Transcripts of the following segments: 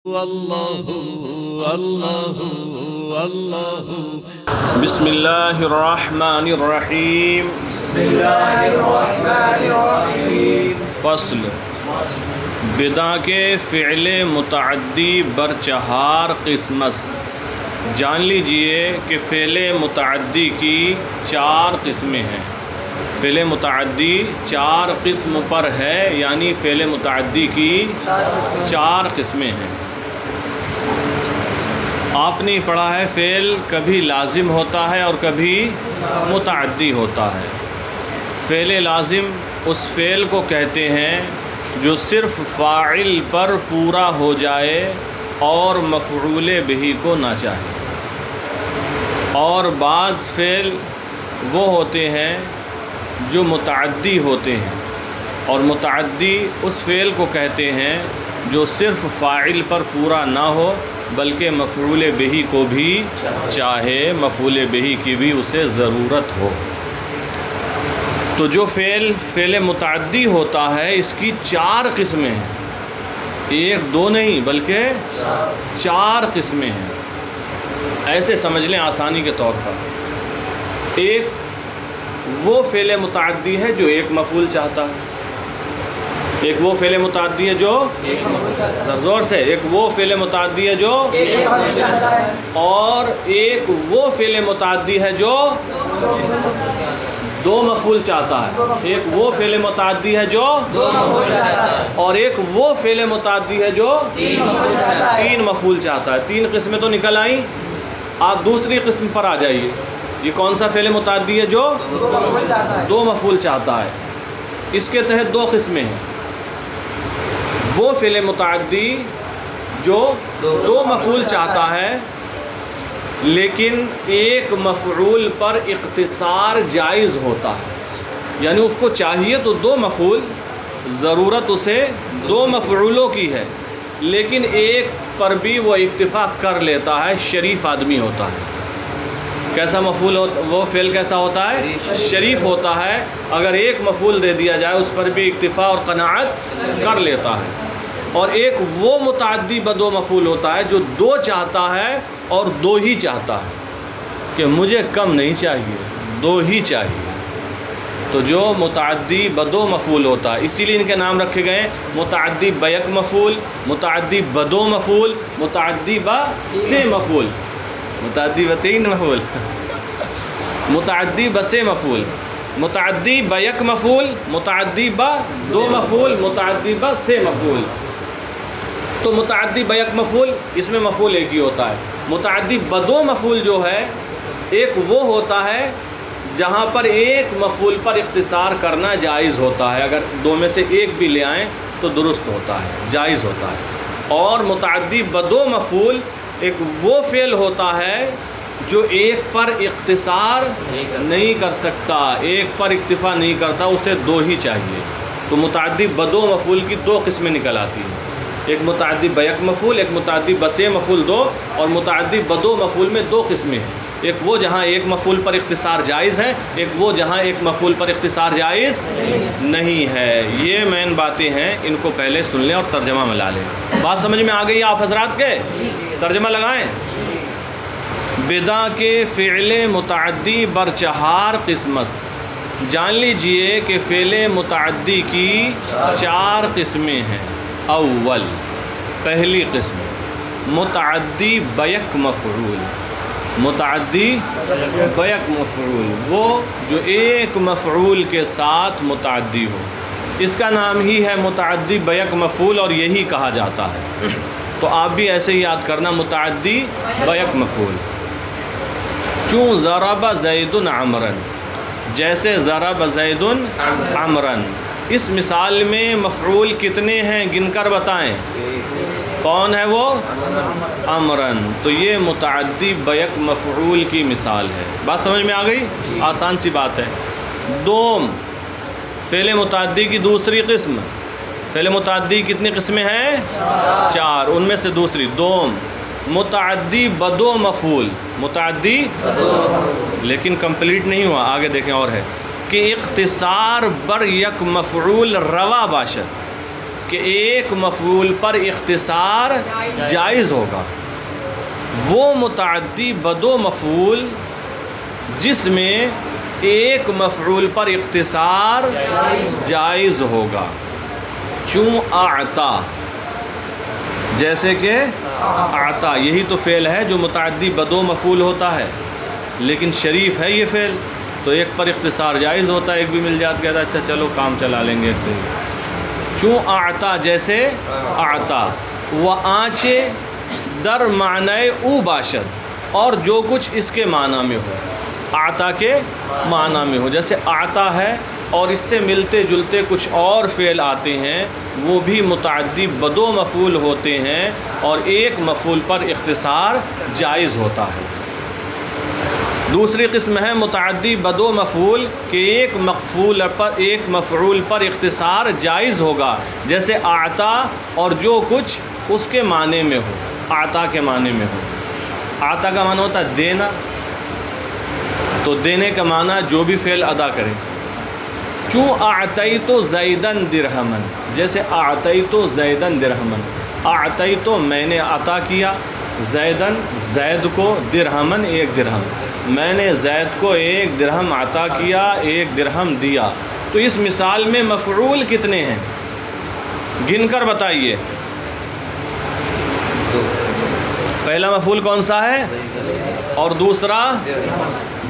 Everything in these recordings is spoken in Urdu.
اللہ اللہ اللہ بسم اللہ الرحمن الرحیم فصل بدع کے فعل متعدی بر چہار قسم است۔ جان لیجئے کہ فعل متعدی کی چار قسمیں ہیں۔ فعل متعدی چار قسم پر ہے، یعنی فعل متعدی کی چار قسمیں ہیں۔ آپ نے پڑھا ہے فعل کبھی لازم ہوتا ہے اور کبھی متعدی ہوتا ہے۔ فعل لازم اس فعل کو کہتے ہیں جو صرف فاعل پر پورا ہو جائے اور مفعول بہ کو نہ چاہے، اور بعض فعل وہ ہوتے ہیں جو متعدی ہوتے ہیں، اور متعدی اس فعل کو کہتے ہیں جو صرف فاعل پر پورا نہ ہو بلکہ مفعول بہ کو بھی چاہے، مفعول بہ کی بھی اسے ضرورت ہو۔ تو جو فعل متعدی ہوتا ہے اس کی چار قسمیں ہیں، ایک دو نہیں بلکہ چار قسمیں ہیں۔ ایسے سمجھ لیں آسانی کے طور پر، ایک وہ فعل متعدی ہے جو ایک مفعول چاہتا ہے، ایک وہ فعل متعدی ہے جو زور سے، ایک وہ فعل متعدی ہے جو اور ایک وہ فعل متعدی ہے جو دو مفعول چاہتا ہے، ایک وہ فعل متعدی ہے جو اور ایک وہ فعل متعدی ہے جو تین مفعول چاہتا ہے۔ تین قسمیں تو نکل آئیں، آپ دوسری قسم پر آ جائیے۔ یہ کون سا فعل متعدی ہے جو دو مفعول چاہتا ہے؟ اس کے تحت دو قسمیں ہیں۔ وہ فعل متعدی جو دو مفعول چاہتا ہے لیکن ایک مفعول پر اقتصار جائز ہوتا ہے، یعنی اس کو چاہیے تو دو مفعول، ضرورت اسے دو مفعولوں کی ہے، لیکن ایک پر بھی وہ اکتفا کر لیتا ہے، شریف آدمی ہوتا ہے۔ کیسا مفعول وہ فعل کیسا ہوتا ہے؟ شریف ہوتا ہے۔ اگر ایک مفعول دے دیا جائے اس پر بھی اکتفا اور قناعت کر لیتا ہے۔ اور ایک وہ متعدی بدو مفعول ہوتا ہے جو دو چاہتا ہے اور دو ہی چاہتا ہے، کہ مجھے کم نہیں چاہیے، دو ہی چاہیے۔ تو جو متعدی بدو مفعول ہوتا ہے، اسی لیے ان کے نام رکھے گئے متعدی بیک مفعول، متعدی بدو مفعول، متعدی بسے مفعول، متعدی بتین مفعول، متعدی بسے مفعول، متعدی بیک مفعول، متعدی بدو مفعول، متعدی بسے مفعول۔ تو متعدی بیک مفعول، اس میں مفعول ایک ہی ہوتا ہے۔ متعدی بدو مفعول جو ہے ایک وہ ہوتا ہے جہاں پر ایک مفعول پر اختصار کرنا جائز ہوتا ہے، اگر دو میں سے ایک بھی لے آئیں تو درست ہوتا ہے، جائز ہوتا ہے۔ اور متعدی بدو مفعول ایک وہ فعل ہوتا ہے جو ایک پر اختصار نہیں کر سکتا، ایک پر اکتفا نہیں کرتا، اسے دو ہی چاہیے۔ تو متعدی بدو مفعول کی دو قسمیں نکل آتی ہیں، ایک متعدی بیک مفعول، ایک متعدی بسے مفعول دو، اور متعدی بدو مفعول میں دو قسمیں ہیں، ایک وہ جہاں ایک مفعول پر اختصار جائز ہے، ایک وہ جہاں ایک مفعول پر اختصار جائز نہیں ہے۔ یہ مین باتیں ہیں، ان کو پہلے سن لیں اور ترجمہ ملا لیں۔ بات سمجھ میں آ گئی آپ حضرات کے؟ ترجمہ لگائیں۔ بدع کے فعل متعدی بر چہار قسم است۔ جان لیجئے کہ فعل متعدی کی چار قسمیں ہیں۔ اول، پہلی قسم متعدی بیک مفعول، متعدی بیک مفعول، وہ جو ایک مفعول کے ساتھ متعدی ہو، اس کا نام ہی ہے متعدی بیک مفعول، اور یہی کہا جاتا ہے۔ تو آپ بھی ایسے ہی یاد کرنا، متعدی بیک مفعول۔ چون ضرب زید عمرا، جیسے ضرب زید عمرا، اس مثال میں مفعول کتنے ہیں گن کر بتائیں؟ کون ہے وہ؟ عمرن۔ تو یہ متعدی بیک مفعول کی مثال ہے۔ بات سمجھ میں آ گئی؟ آسان سی بات ہے۔ دوم، فعل متعدی کی دوسری قسم۔ فعل متعدی کتنی قسمیں ہیں؟ چار، ان میں سے دوسری دوم متعدی بدو مفعول، متعدی لیکن کمپلیٹ نہیں ہوا، آگے دیکھیں اور ہے کہ اختصار بر یک مفعول روا باشد، کہ ایک مفعول پر اختصار جائز ہوگا، وہ متعدی بدو مفعول جس میں ایک مفعول پر اختصار جائز ہوگا، چون اعطا، جیسے کہ اعطا، یہی تو فعل ہے جو متعدی بدو مفعول ہوتا ہے، لیکن شریف ہے یہ فعل، تو ایک پر اختصار جائز ہوتا ہے، ایک بھی مل جاتا کہتا اچھا چلو کام چلا لیں گے ایک سے، چون اعطا جیسے اعطا، و آنچے در معنی او باشد، اور جو کچھ اس کے معنی میں ہو، اعطا کے معنی میں ہو، جیسے اعطا ہے اور اس سے ملتے جلتے کچھ اور فعل آتے ہیں، وہ بھی متعدی بدو مفعول ہوتے ہیں اور ایک مفعول پر اختصار جائز ہوتا ہے۔ دوسری قسم ہے متعدی بدو مفعول کہ ایک مفعول پر اختصار جائز ہوگا، جیسے اعطا اور جو کچھ اس کے معنی میں ہو، اعطا کے معنی میں ہو۔ اعطا کا معنی ہوتا ہے دینا، تو دینے کا معنی جو بھی فعل ادا کرے، چون اعطیت زیدن درہمن، جیسے اعطیت زیدن درہمن، اعطیت میں نے عطا کیا زیدن زید کو، درہمن ایک درہم، میں نے زید کو ایک درہم عطا کیا، ایک درہم دیا۔ تو اس مثال میں مفعول کتنے ہیں گن کر بتائیے؟ پہلا مفعول کون سا ہے اور دوسرا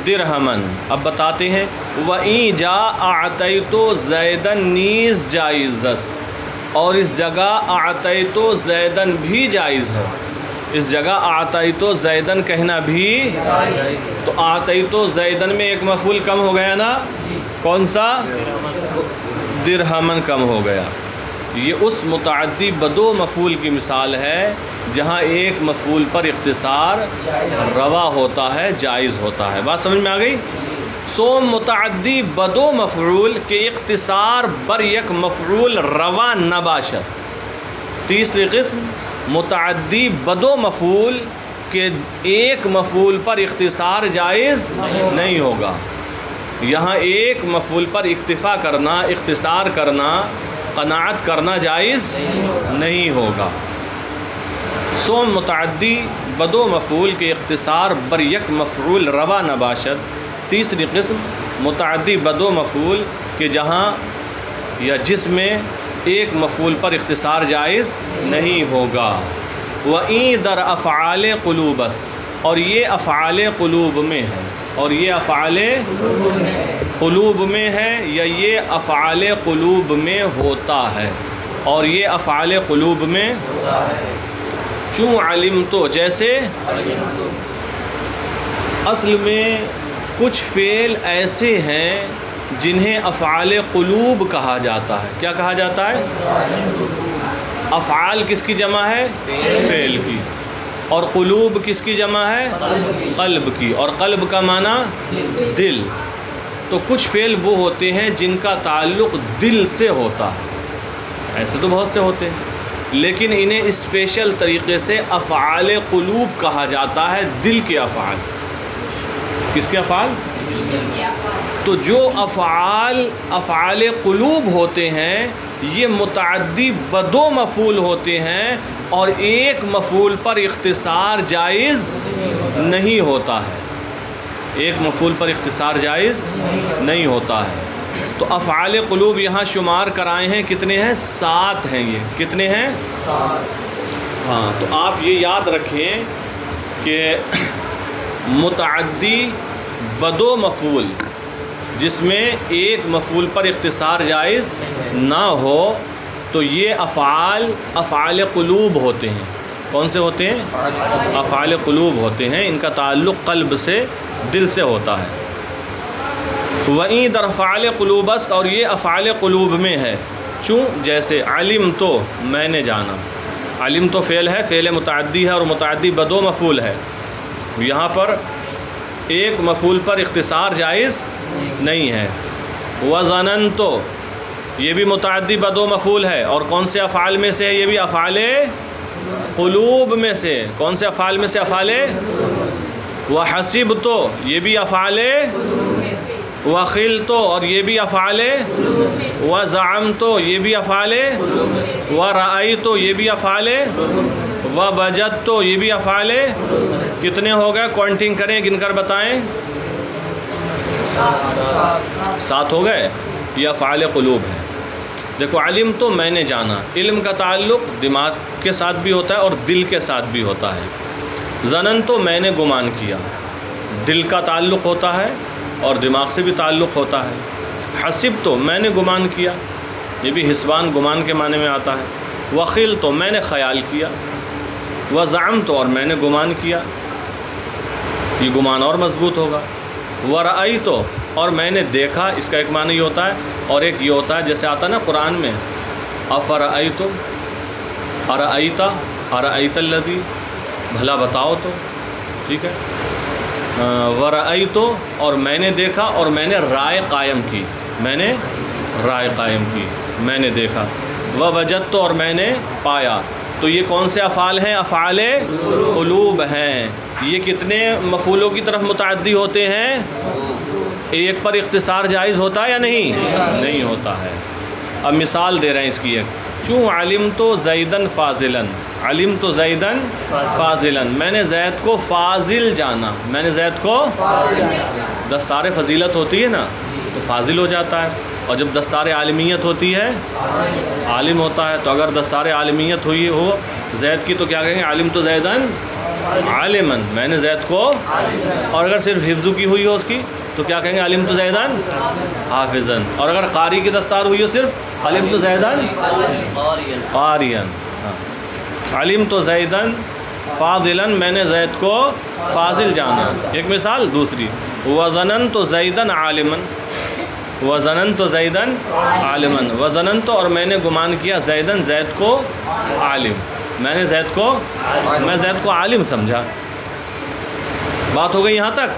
درہمن۔ اب بتاتے ہیں، وَإِن جَاءَ أَعْطَيْتُ زَيْدًا نیز جائز است، اور اس جگہ اعطیت زیدن بھی جائز ہے، اس جگہ اعطیت زیدن کہنا بھی، تو اعطیت زیدن میں ایک مفعول کم ہو گیا نا، کون سا؟ درہمن کم ہو گیا۔ یہ اس متعدی بدو مفعول کی مثال ہے جہاں ایک مفعول پر اختصار روا ہوتا ہے، جائز ہوتا ہے۔ بات سمجھ میں آ گئی؟ سو متعدی بدو مفعول کے اختصار بر یک مفعول روا نباشد۔ تیسری قسم متعدی بدو مفعول کہ ایک مفعول پر اختصار جائز نہیں ہوگا، یہاں ایک مفعول پر اکتفا کرنا، اختصار کرنا، قناعت کرنا جائز نہیں ہوگا۔ سو متعدی بدو مفعول کے اختصار بر یک مفعول روا نباشد۔ تیسری قسم متعدی بدو مفعول کہ جہاں یا جس میں ایک مفعول پر اختصار جائز نہیں ہوگا۔ وَإِن در افعال قلوب است، اور یہ افعال قلوب میں ہے، اور یہ افعال قلوب میں ہے، یا یہ افعال قلوب میں ہوتا ہے، اور یہ افعال قلوب میں چون علم تو، جیسے اصل میں کچھ فعل ایسے ہیں جنہیں افعال قلوب کہا جاتا ہے۔ کیا کہا جاتا ہے؟ افعال کس کی جمع ہے؟ فعل کی، اور قلوب کس کی جمع ہے؟ قلب کی، اور قلب کا معنی دل۔ تو کچھ فعل وہ ہوتے ہیں جن کا تعلق دل سے ہوتا ہے، ایسے تو بہت سے ہوتے ہیں، لیکن انہیں اسپیشل طریقے سے افعال قلوب کہا جاتا ہے، دل کے افعال۔ کس کے افعال؟ تو جو افعال قلوب ہوتے ہیں یہ متعدی بدو مفعول ہوتے ہیں، اور ایک مفعول پر اختصار جائز نہیں ہوتا ہے، ایک مفعول پر اختصار جائز نہیں ہوتا ہے۔ تو افعال قلوب یہاں شمار کرائے ہیں، کتنے ہیں؟ 7 ہیں۔ یہ کتنے ہیں؟ 7۔ ہاں، تو آپ یہ یاد رکھیں کہ متعدی بدو مفعول جس میں ایک مفعول پر اختصار جائز نہ ہو تو یہ افعال قلوب ہوتے ہیں۔ کون سے ہوتے ہیں؟ افعال قلوب ہوتے ہیں، ان کا تعلق قلب سے، دل سے ہوتا ہے۔ وَإِن در افعال قلوب است، اور یہ افعال قلوب میں ہے، چون جیسے علم تو میں نے جانا، علم تو فعل ہے، فعل متعدی ہے اور متعدی بدو مفعول ہے، یہاں پر ایک مفعول پر اختصار جائز نہیں ہے۔ وَظَنَنْتُ تو یہ بھی متعدی بدو مفعول ہے، اور کون سے افعال میں سے؟ یہ بھی افعال قلوب میں سے۔ کون سے افعال میں سے؟ افعال۔ وَحَسِبْتُ تو یہ بھی افعال وخل تو اور یہ بھی افعال وزعم تو یہ بھی افعال ورأی تو یہ بھی افعال وبجت تو یہ بھی افعال کتنے ہو گئے؟ کاؤنٹنگ کریں، گن کر بتائیں۔ 7 ہو گئے۔ یہ افعال قلوب ہے۔ دیکھو علم تو میں نے جانا، علم کا تعلق دماغ کے ساتھ بھی ہوتا ہے اور دل کے ساتھ بھی ہوتا ہے۔ ظنن تو میں نے گمان کیا، دل کا تعلق ہوتا ہے اور دماغ سے بھی تعلق ہوتا ہے۔ حسب تو میں نے گمان کیا، یہ بھی حسبان گمان کے معنی میں آتا ہے۔ وخل تو میں نے خیال کیا، وزعم تو اور میں نے گمان کیا، یہ گمان اور مضبوط ہوگا۔ ورأی تو اور میں نے دیکھا، اس کا ایک معنی یہ ہوتا ہے، اور ایک یہ ہوتا ہے جیسے آتا ہے نا قرآن میں افرأیتم ارأیتا ارأیت الذی، بھلا بتاؤ تو، ٹھیک ہے۔ ورأی تو اور میں نے دیکھا اور میں نے رائے قائم کی، میں نے رائے قائم کی، میں نے دیکھا۔ ووجدت تو اور میں نے پایا۔ تو یہ کون سے افعال ہیں؟ افعال قلوب ہیں۔ یہ کتنے مفعولوں کی طرف متعدی ہوتے ہیں؟ ایک پر اختصار جائز ہوتا ہے یا نہیں؟ نہیں ہوتا ہے۔ اب مثال دے رہے ہیں اس کی ایک، چوں علم تو زیدن فاضلاً، علم تو زیدن فاضلاً، میں نے زید کو فاضل جانا، میں نے زید کو، دستار فضیلت ہوتی ہے نا تو فاضل ہو جاتا ہے، اور جب دستار عالمیت ہوتی ہے عالم ہوتا ہے۔ تو اگر دستار عالمیت ہوئی ہو زید کی تو کیا کہیں گے؟ علم تو زیدن عالماً، میں نے زید کو، اور اگر صرف حفظ کی ہوئی ہو اس کی تو کیا کہیں گے؟ علم تو زیدن حافظاً، اور اگر قاری کی دستار ہوئی ہو صرف علم تو زیدن قاریاً۔ علم تو زیدن فاضلاً، میں نے زید کو فاضل جانا، ایک مثال۔ دوسری وظنن تو زیدن عالماً، وظنن تو زیدن عالماً، وظنن تو اور میں نے گمان کیا زیدن زید کو عالم، میں نے زید کو، میں زید کو عالم سمجھا۔ بات ہو گئی یہاں تک۔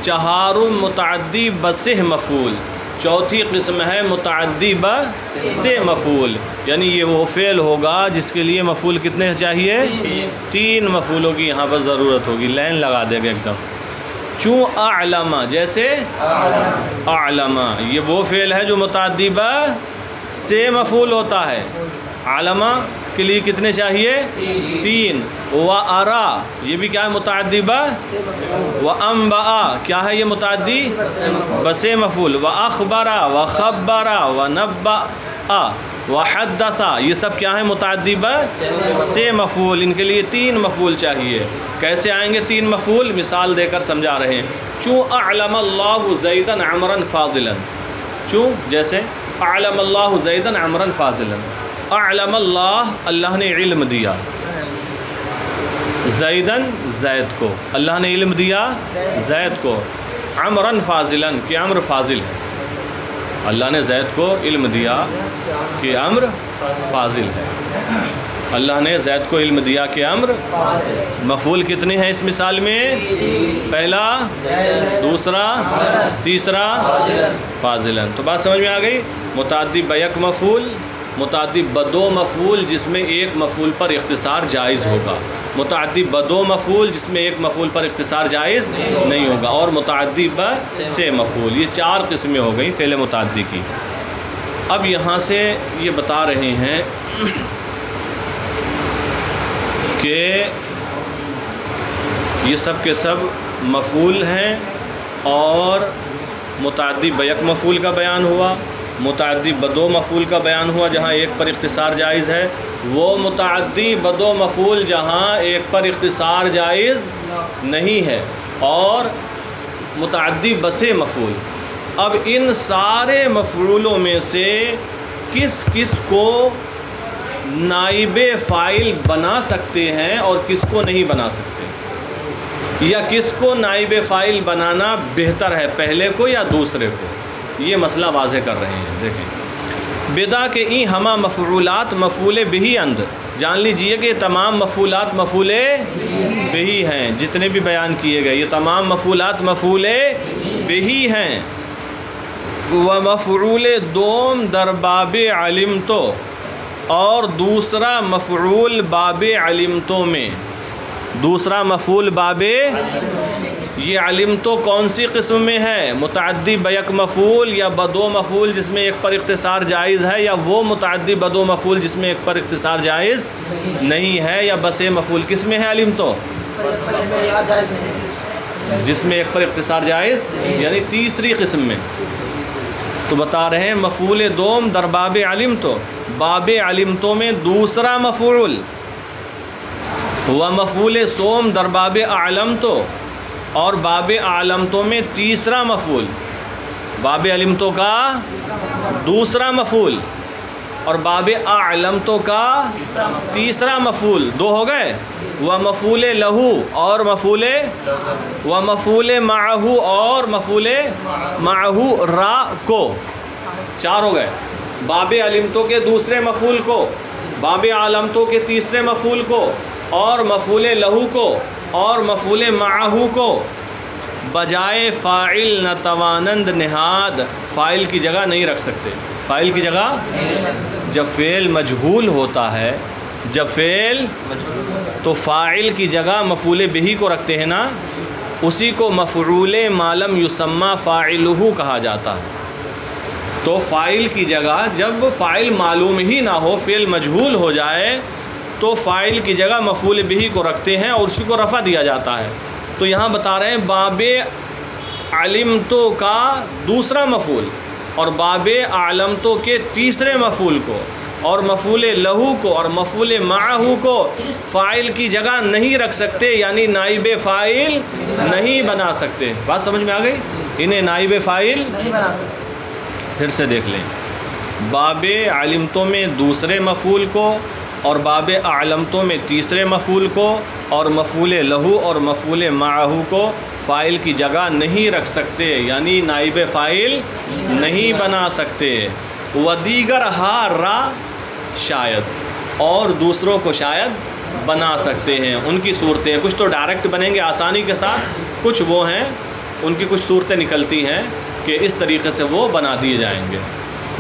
چہار متعدی بسہ مفعول، چوتھی قسم ہے متعدی بسہ مفعول، یعنی یہ وہ فعل ہوگا جس کے لیے مفعول کتنے چاہیے؟ 3 مفعولوں کی یہاں پر ضرورت ہوگی، لائن لگا دے گا ایک دم۔ چوں اعلم، جیسے اعلم، یہ وہ فعل ہے جو متعدی بسہ مفعول ہوتا ہے۔ علامہ کے لیے کتنے چاہیے؟ 3۔ وَأَرَى یہ بھی کیا ہے؟ متعدی وَأَنبَأَ کیا ہے یہ متعدی بسہ مفعول۔ وَأَخْبَرَ وَخَبَّرَ وَنَبَّأَ وَحَدَّثَ یہ سب کیا ہے؟ متعدی بسہ مفعول، ان کے لیے 3 مفعول چاہیے۔ کیسے آئیں گے 3 مفعول؟ مثال دے کر سمجھا رہے ہیں۔ چوں اعلم اللہ زیدن عمرا فاضلا، چوں جیسے اعلم اللہ زیدن عمرا فاضلا، اعلم اللہ اللہ نے علم دیا زیدن زید کو، اللہ نے علم دیا زید کو، عمرا فاضلا کہ عمر فاضل ہے، اللہ نے زید کو علم دیا کہ عمر فاضل ہے، اللہ نے زید کو علم دیا کہ عمر۔ مفعول کتنے ہیں اس مثال میں؟ پہلا، دوسرا، تیسرا فاضلا۔ تو بات سمجھ میں آ گئی؟ متعدی بیک مفعول، متعدی بدو مفعول جس میں ایک مفعول پر اختصار جائز ہوگا، متعدی بدو مفعول جس میں ایک مفعول پر اختصار جائز نہیں ہوگا، اور متعدی بسہ مفعول۔ یہ 4 قسمیں ہو گئیں فعل متعدی کی۔ اب یہاں سے یہ بتا رہے ہیں کہ یہ سب کے سب مفعول ہیں، اور متعدی بیک مفعول کا بیان ہوا، متعدی بدو مفعول کا بیان ہوا جہاں ایک پر اختصار جائز ہے، وہ متعدی بدو مفعول جہاں ایک پر اختصار جائز نہیں ہے، اور متعدی بسہ مفعول۔ اب ان سارے مفعولوں میں سے کس کس کو نائب فاعل بنا سکتے ہیں اور کس کو نہیں بنا سکتے، یا کس کو نائب فاعل بنانا بہتر ہے، پہلے کو یا دوسرے کو، یہ مسئلہ واضح کر رہے ہیں۔ دیکھیں، بدا کے ای ہما مفعولات مفعول بہی اند، جان لیجئے کہ یہ تمام مفعولات مفعول بہی ہیں، جتنے بھی بیان کیے گئے یہ تمام مفعولات مفعول بہی ہیں۔ ومفعول دوم در باب علمتو، اور دوسرا مفعول باب علمتو میں، دوسرا مفعول باب یہ علم تو کون سی قسم میں ہے؟ متعدی بیک مفعول یا بدو مفعول جس میں ایک پر اختصار جائز ہے، یا وہ متعدی بدو مفعول جس میں ایک پر اختصار جائز نہیں ہے، یا بس مفعول؟ کس میں ہے علم تو؟ جس میں ایک پر اختصار جائز، یعنی تیسری قسم میں۔ تو بتا رہے ہیں مفعول دوم در باب علم تو، باب علم تو میں دوسرا مفعول، و مفعول سوم در باب اعلم تو، اور باب اعلم تو میں تیسرا مفعول، باب علم تو کا دوسرا مفعول اور باب اعلم تو کا تیسرا مفعول، دو ہو گئے۔ و مفعول لہو اور مفعول معہو اور مفعول معہو را کو، چار ہو گئے۔ باب علم تو کے دوسرے مفعول کو، باب اعلم تو کے تیسرے مفعول کو، اور مفعول لہو کو اور مفعول معہو کو بجائے فاعل نتوانند نہاد، فاعل کی جگہ نہیں رکھ سکتے۔ فاعل کی جگہ جب فعل مجہول ہوتا ہے، جب فعل تو فاعل کی جگہ مفعول بہی کو رکھتے ہیں نا، اسی کو مفعول ما لم یسمى فاعلہ کہا جاتا ہے۔ تو فاعل کی جگہ جب فاعل معلوم ہی نہ ہو، فعل مجہول ہو جائے، تو فاعل کی جگہ مفعول بہی کو رکھتے ہیں اور اسی کو رفع دیا جاتا ہے۔ تو یہاں بتا رہے ہیں باب علمتو کا دوسرا مفعول اور باب اعلمتو کے تیسرے مفعول کو اور مفعول لہو کو اور مفعول معہو کو فاعل کی جگہ نہیں رکھ سکتے، یعنی نائب فاعل نہیں بنا سکتے۔ بات سمجھ میں آ گئی؟ انہیں نائب فاعل نہیں بنا سکتے۔ پھر سے دیکھ لیں، باب علمتو میں دوسرے مفعول کو اور باب اعلمتو میں تیسرے مفعول کو اور مفعول لہو اور مفعول معہو کو فاعل کی جگہ نہیں رکھ سکتے، یعنی نائب فاعل نہیں بنا سکتے۔ و دیگر ہا را شاید، اور دوسروں کو شاید بنا سکتے ہیں۔ ان کی صورتیں کچھ تو ڈائریکٹ بنیں گے آسانی کے ساتھ، کچھ وہ ہیں ان کی کچھ صورتیں نکلتی ہیں کہ اس طریقے سے وہ بنا دیے جائیں گے۔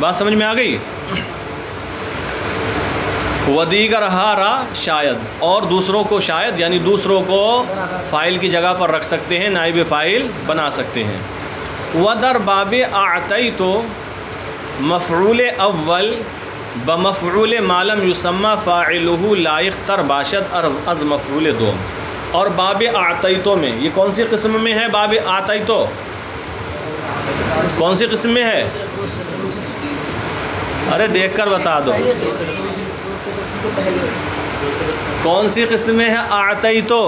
بات سمجھ میں آ گئی؟ ودیگر ہارا شاید، اور دوسروں کو شاید یعنی دوسروں کو فاعل کی جگہ پر رکھ سکتے ہیں، نائب فاعل بنا سکتے ہیں۔ ودر باب اعطیتو مفعول اول بمفعول ما لم یسمى فاعلہ لائق تر باشد از مفعول دوم۔ اور باب اعطیتو میں، یہ کون سی قسم میں ہے؟ باب اعطیتو کون سی قسم میں ہے؟ ارے دیکھ کر بتا دو کون سی قسم میں ہے اعطیتو؟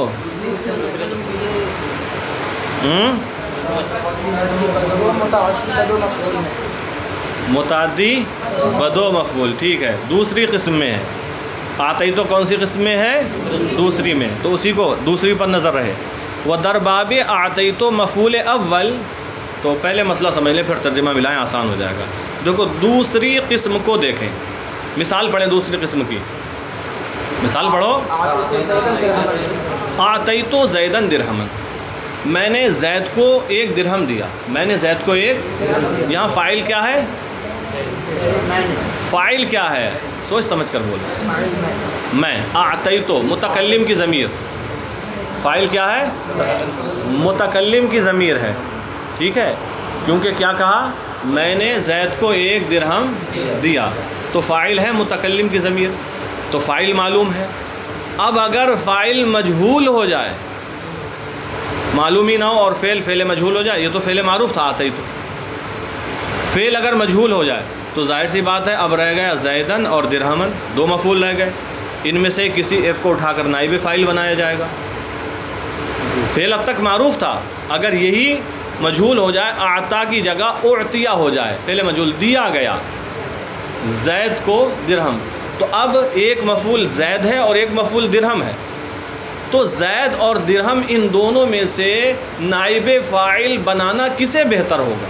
متعدی بدو مفعول، ٹھیک ہے، دوسری قسم میں ہے۔ اعطیتو کون سی قسم میں ہے؟ دوسری میں، تو اسی کو دوسری پر نظر رہے۔ وہ در باب اعطیتو مفعول اول، تو پہلے مسئلہ سمجھ لیں پھر ترجمہ ملائیں، آسان ہو جائے گا۔ دیکھو دوسری قسم کو دیکھیں، مثال پڑھیں دوسری قسم کی، مثال پڑھو۔ اعطیتو زیدن درہمن، میں نے زید کو ایک درہم دیا، میں نے زید کو ایک، یہاں فاعل کیا ہے؟ فاعل کیا ہے؟ سوچ سمجھ کر بولو۔ میں، اعطیتو متکلم کی ضمیر، فاعل کیا ہے؟ متکلم کی ضمیر ہے، ٹھیک ہے، کیونکہ کیا کہا؟ میں نے زید کو ایک درہم دیا، تو فاعل ہے متکلم کی ضمیر، تو فاعل معلوم ہے۔ اب اگر فاعل مجہول ہو جائے، معلوم ہی نہ ہو اور فعل مجہول ہو جائے، یہ تو فعل معروف تھا اعطیتو، فعل اگر مجہول ہو جائے تو ظاہر سی بات ہے اب رہ گیا زیدن اور درہمن، دو مفعول رہ گئے، ان میں سے کسی ایک کو اٹھا کر نائب فاعل بنایا جائے گا۔ فعل اب تک معروف تھا، اگر یہی مجہول ہو جائے، اعطا کی جگہ اعطیہ ہو جائے، فعل مجہول دیا گیا زید کو درہم، تو اب ایک مفعول زید ہے اور ایک مفعول درہم ہے، تو زید اور درہم ان دونوں میں سے نائب فاعل بنانا کسے بہتر ہوگا؟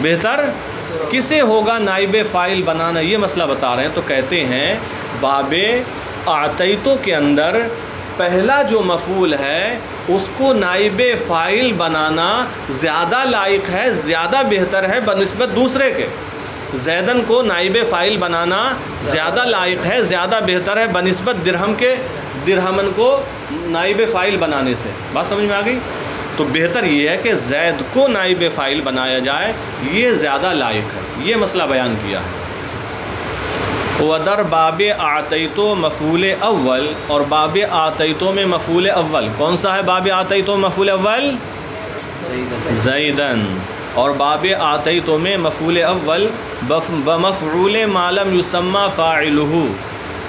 بہتر کسے ہوگا نائب فاعل بنانا؟ یہ مسئلہ بتا رہے ہیں۔ تو کہتے ہیں باب اعطیتو کے اندر پہلا جو مفعول ہے اس کو نائب فاعل بنانا زیادہ لائق ہے، زیادہ بہتر ہے بنسبت دوسرے کے۔ زیدن کو نائب فاعل بنانا زیادہ لائق ہے، زیادہ بہتر ہے بنسبت درہم کے، درہمن کو نائب فاعل بنانے سے۔ بات سمجھ میں آ گئی؟ تو بہتر یہ ہے کہ زید کو نائب فاعل بنایا جائے، یہ زیادہ لائق ہے، یہ مسئلہ بیان کیا ہے۔ ودر باب آتیتو مفعول اول، اور باب آتیتو میں مفعول اول کون سا ہے؟ باب آتیتو مفعول اول زیدن، اور باب آتیتو میں مفعول اول بمفعول ما لم یسمى فاعلہ،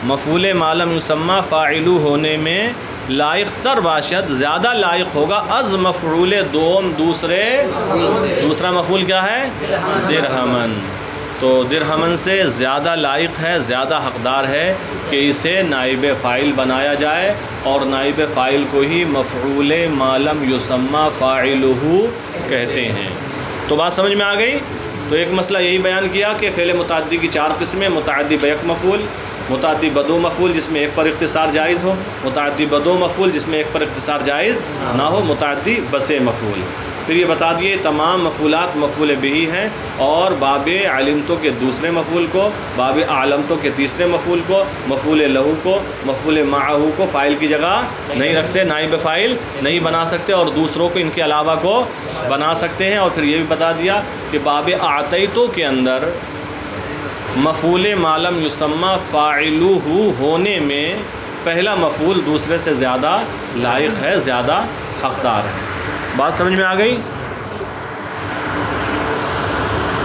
مفعول ما لم یسمى فاعلہ ہونے میں لائق تر باشد، زیادہ لائق ہوگا از مفعول دوم، دوسرا مفعول کیا ہے؟ درہمن، تو درہمن سے زیادہ لائق ہے، زیادہ حقدار ہے کہ اسے نائب فاعل بنایا جائے، اور نائب فاعل کو ہی مفعول ما لم یسمى فاعلہ کہتے ہیں۔ تو بات سمجھ میں آ گئی؟ تو ایک مسئلہ یہی بیان کیا کہ فعل متعدی کی 4 قسمیں: متعدی بیک مفعول، متعدی بدو مفعول جس میں ایک پر اختصار جائز ہو، متعدی بدو مفعول جس میں ایک پر اختصار جائز نہ ہو، متعدی بس مفعول۔ پھر یہ بتا دیے تمام مفعولات مفعول بہی ہیں، اور باب علمتو کے دوسرے مفعول کو، باب اعلمتو کے تیسرے مفعول کو، مفعول لہو کو، مفعول معہو کو فاعل کی جگہ نہیں رکھ سے نائب فاعل نہیں بنا سکتے، اور دوسروں کو ان کے علاوہ کو بنا سکتے ہیں۔ اور پھر یہ بھی بتا دیا کہ باب اعطیتو کے اندر مفعول ما لم یسمى فاعلہ ہونے میں پہلا مفعول دوسرے سے زیادہ لائق ہے، زیادہ حقدار ہے۔ بات سمجھ میں آ گئی؟